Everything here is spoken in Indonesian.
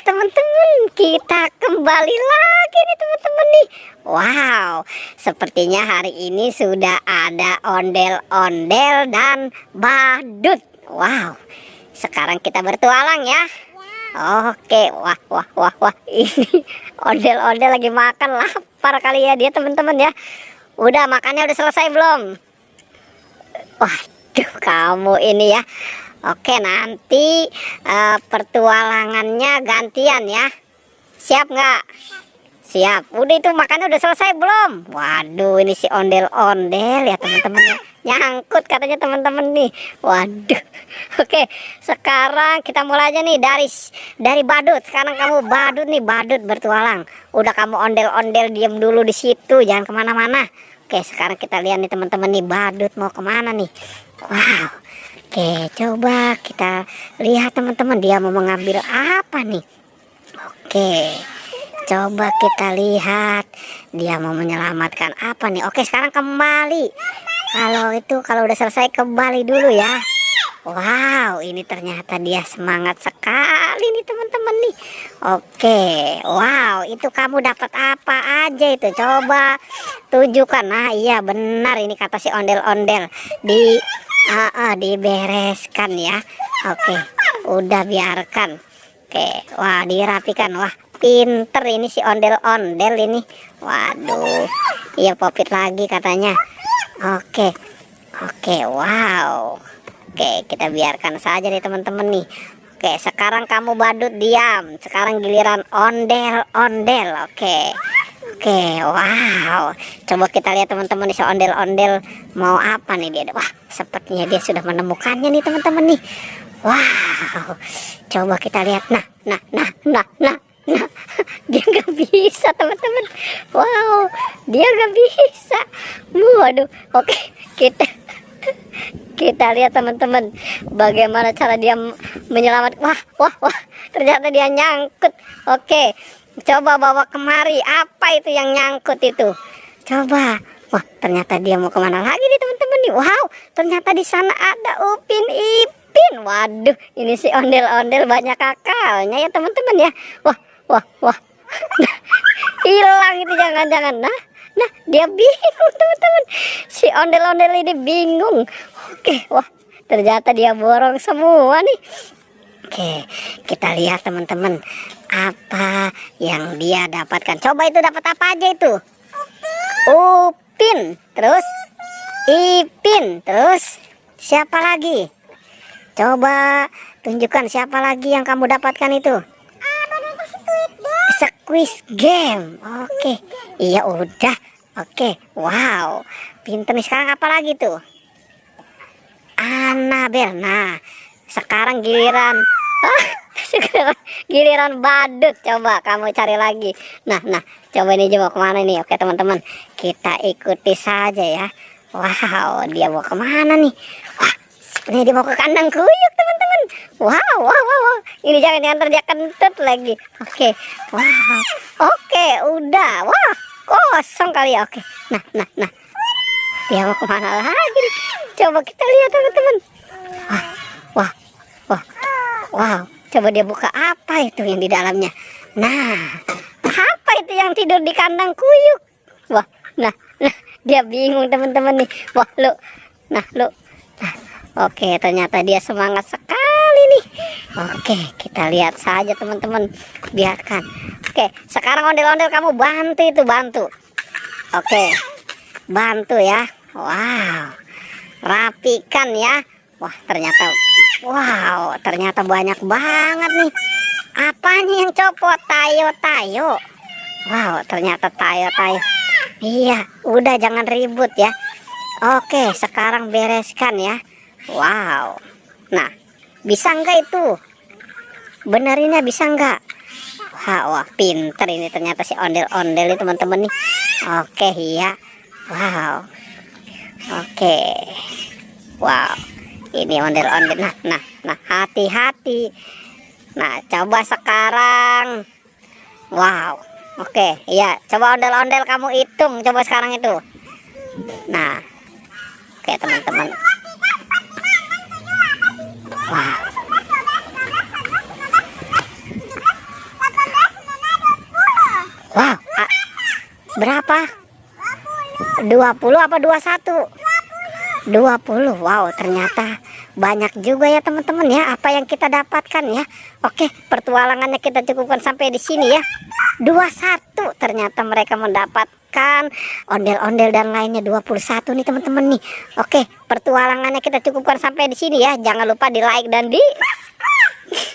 teman-teman, kita kembali lagi nih teman-teman nih. Wow, sepertinya hari ini sudah ada ondel-ondel dan badut. Wow, sekarang kita bertualang ya. Oke, wah, ini ondel-ondel lagi makan, lapar kali ya dia teman-teman ya. Udah makannya udah selesai belum? Waduh, kamu ini ya. Oke, nanti pertualangannya gantian ya. Siap nggak? Siap. Udah itu makannya udah selesai belum? Waduh, ini si ondel-ondel ya teman-teman ya. Nyangkut katanya teman-teman nih. Waduh. Oke, sekarang kita mulai aja nih dari badut. Sekarang kamu badut nih, badut bertualang. Udah kamu ondel-ondel diam dulu di situ, jangan kemana-mana. Oke, sekarang kita lihat nih teman-teman nih, badut mau kemana nih? Wow. Oke, coba kita lihat teman-teman, dia mau mengambil apa nih? Oke, coba kita lihat dia mau menyelamatkan apa nih? Oke, sekarang kembali. Kalau udah selesai kembali dulu ya. Wow, ini ternyata dia semangat sekali nih teman-teman nih. Oke, wow, itu kamu dapat apa aja itu? Coba tunjukkan. Nah, iya benar ini kata si ondel-ondel. Dibereskan ya. Oke, udah biarkan. Oke, wah dirapikan. Wah, pinter ini si ondel-ondel ini. Waduh, iya popit lagi katanya. Oke, wow. Oke, kita biarkan saja nih teman-teman nih. Oke, sekarang kamu badut diam. Sekarang giliran ondel-ondel. Oke, wow. Coba kita lihat teman-teman nih, si ondel-ondel mau apa nih dia? Wah, sepertinya dia sudah menemukannya nih teman-teman nih. Wow. Coba kita lihat. Nah. Dia nggak bisa teman-teman. Wow, dia nggak bisa. Waduh. Oke, kita lihat teman-teman bagaimana cara dia menyelamatkan. Wah, ternyata dia nyangkut. Oke, coba bawa kemari. Apa itu yang nyangkut itu? Coba. Wah, ternyata dia mau kemana lagi nih teman-teman nih? Wow, ternyata di sana ada Upin Ipin. Waduh, ini si ondel-ondel banyak akalnya ya teman-teman ya. Wah. Hilang itu jangan-jangan. Nah, dia bingung teman-teman. Si ondel-ondel ini bingung. Oke, wah, ternyata dia borong semua nih. Oke, kita lihat teman-teman apa yang dia dapatkan. Coba itu dapat apa aja itu? Upin, terus Ipin, terus siapa lagi? Coba tunjukkan siapa lagi yang kamu dapatkan itu. Squid Game. Oke, iya udah. Oke, wow, pinter nih. Sekarang apa lagi tuh? Annabelle. Nah, sekarang giliran badut. Coba kamu cari lagi. Nah, coba ini mau kemana nih? Oke teman-teman, kita ikuti saja ya. Wow, dia mau kemana nih? Wah, sepertinya dia mau ke kandang kuyuk teman-teman. Wow. Ini jangan dia kentut lagi. Oke, wow. Oke, udah. Wah, kosong kali ya. Oke, nah. Dia mau kemana lagi nih? Coba kita lihat teman-teman. Wow. Coba dia buka apa itu yang di dalamnya. Nah, apa itu yang tidur di kandang kuyuk? Wah, nah, dia bingung teman-teman nih. Wah, lu. Oke, ternyata dia semangat sekali nih. Oke, kita lihat saja teman-teman. Biarkan. Oke, sekarang ondel-ondel kamu bantu. Oke, bantu ya. Wow, rapikan ya. Wah, ternyata banyak banget nih. Apanya yang copot? Tayo. Wow, ternyata tayo. Iya, udah jangan ribut ya. Oke, sekarang bereskan ya. Wow. Nah, bisa nggak itu? Benerinnya bisa nggak? Wah, pinter ini ternyata si ondel-ondel ini teman-teman nih. Oke, iya. Wow. Oke. Wow. Ini ondel-ondel. Nah, hati-hati. Nah, coba sekarang. Wow. Oke, iya. Coba ondel-ondel kamu hitung. Coba sekarang itu. Nah. Oke, teman-teman. Wow. Berapa? 20 apa 21? 20. Wow, ternyata banyak juga ya teman-teman ya apa yang kita dapatkan ya. Oke, petualangannya kita cukupkan sampai di sini ya. 21 ternyata mereka mendapatkan ondel-ondel dan lainnya. 21 nih teman-teman nih. Oke, petualangannya kita cukupkan sampai di sini ya. Jangan lupa di like dan di